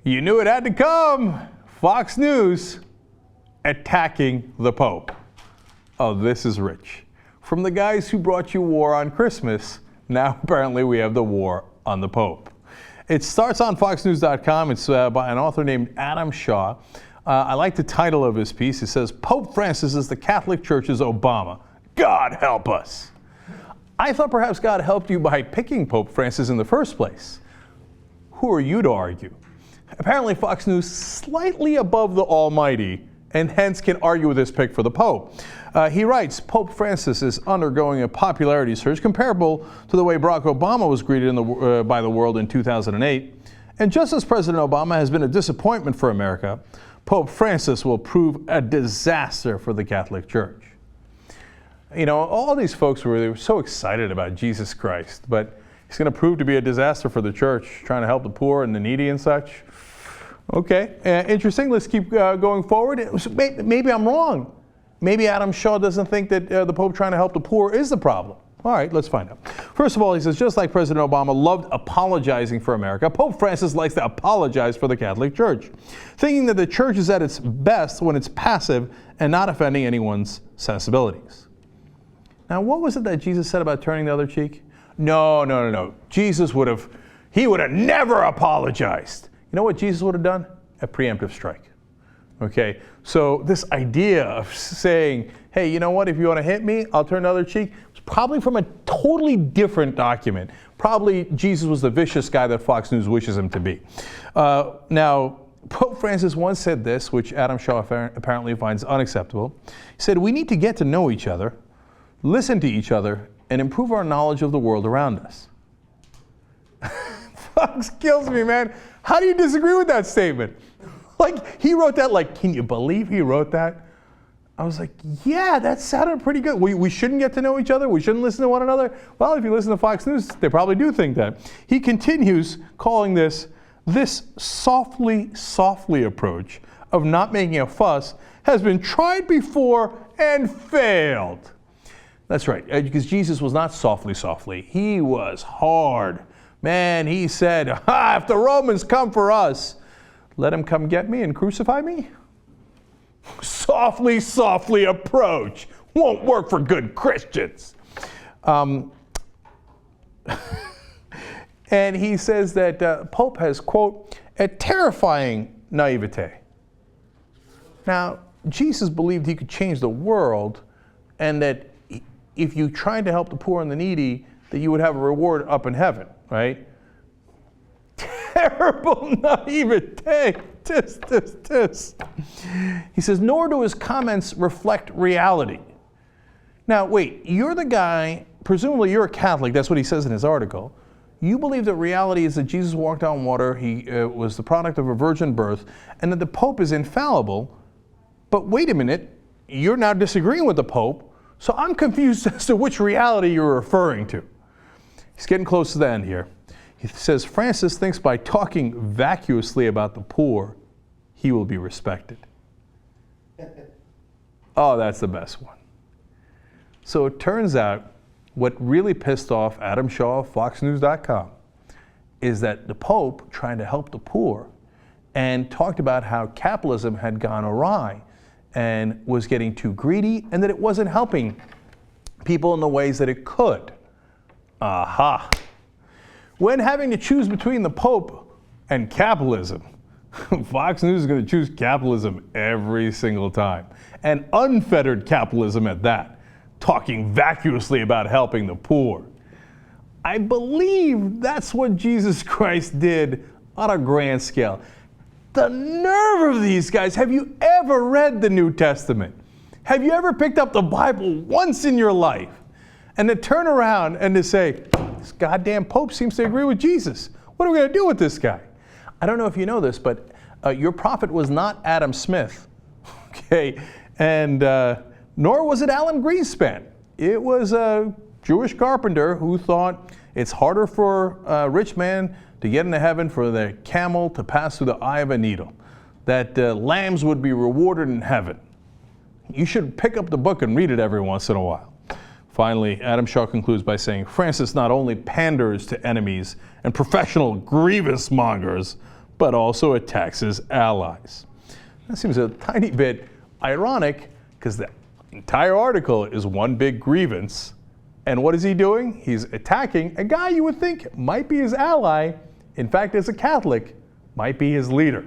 You knew it had to come. Fox News attacking the Pope. Oh, this is rich. From the guys who brought you war on Christmas, now apparently we have the war on the Pope. It starts on foxnews.com. It's by an author named Adam Shaw. I like the title of his piece. It says, Pope Francis is the Catholic Church's Obama. God help us. I thought perhaps God helped you by picking Pope Francis in the first place. Who are you to argue? Apparently Fox News slightly above the Almighty, and hence can argue with this pick for the Pope. He writes, Pope Francis is undergoing a popularity surge comparable to the way Barack Obama was greeted by the world in 2008. And just as President Obama has been a disappointment for America, Pope Francis will prove a disaster for the Catholic Church. You know, all these folks were so excited about Jesus Christ, but he's going to prove to be a disaster for the church, trying to help the poor and the needy and such. Okay, interesting. Let's keep going forward. Maybe I'm wrong. Maybe Adam Shaw doesn't think that the Pope trying to help the poor is the problem. All right, let's find out. First of all, he says, just like President Obama loved apologizing for America, Pope Francis likes to apologize for the Catholic Church, thinking that the church is at its best when it's passive and not offending anyone's sensibilities. Now, what was it that Jesus said about turning the other cheek? No. Jesus would have never apologized. You know what Jesus would have done? A preemptive strike. Okay, so this idea of saying, hey, you know what, if you want to hit me, I'll turn the other cheek, it's probably from a totally different document. Probably Jesus was the vicious guy that Fox News wishes him to be. Now, Pope Francis once said this, which Adam Shaw apparently finds unacceptable. He said, we need to get to know each other, listen to each other, and improve our knowledge of the world around us. Fox kills me, man. How do you disagree with that statement? Like, he wrote that, like, can you believe he wrote that? I was like, yeah, that sounded pretty good. We shouldn't get to know each other? We shouldn't listen to one another? Well, if you listen to Fox News, they probably do think that. He continues calling this softly approach of not making a fuss has been tried before and failed. That's right, because Jesus was not softly. He was hard. Man, he said, if the Romans come for us, let them come get me and crucify me? Softly approach. Won't work for good Christians. And he says that Pope has, quote, a terrifying naivete. Now, Jesus believed he could change the world and that if you tried to help the poor and the needy, that you would have a reward up in heaven, right? Terrible naivete. Tis. He says, nor do his comments reflect reality. Now, wait, you're the guy, presumably you're a Catholic, that's what he says in his article. You believe that reality is that Jesus walked on water, he was the product of a virgin birth, and that the Pope is infallible. But wait a minute, you're now disagreeing with the Pope, so I'm confused as to which reality you're referring to. He's getting close to the end here. He says, Francis thinks by talking vacuously about the poor, he will be respected. Oh, that's the best one. So it turns out what really pissed off Adam Shaw of foxnews.com is that the Pope trying to help the poor and talked about how capitalism had gone awry and was getting too greedy and that it wasn't helping people in the ways that it could. Aha. When having to choose between the Pope and capitalism, Fox News is going to choose capitalism every single time. And unfettered capitalism at that, talking vacuously about helping the poor. I believe that's what Jesus Christ did on a grand scale. The nerve of these guys. Have you ever read the New Testament? Have you ever picked up the Bible once in your life and to turn around and to say, this goddamn Pope seems to agree with Jesus. What are we going to do with this guy? I don't know if you know this, but your prophet was not Adam Smith, okay? And nor was it Alan Greenspan. It was a Jewish carpenter who thought it's harder for a rich man to get into heaven for the camel to pass through the eye of a needle, that lambs would be rewarded in heaven. You should pick up the book and read it every once in a while. Finally, Adam Shaw concludes by saying, Francis not only panders to enemies and professional grievous mongers, but also attacks his allies. That seems a tiny bit ironic because the entire article is one big grievance. And what is he doing? He's attacking a guy you would think might be his ally. In fact, as a Catholic, might be his leader.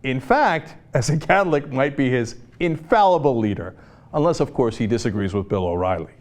In fact, as a Catholic, might be his infallible leader, unless, of course, he disagrees with Bill O'Reilly.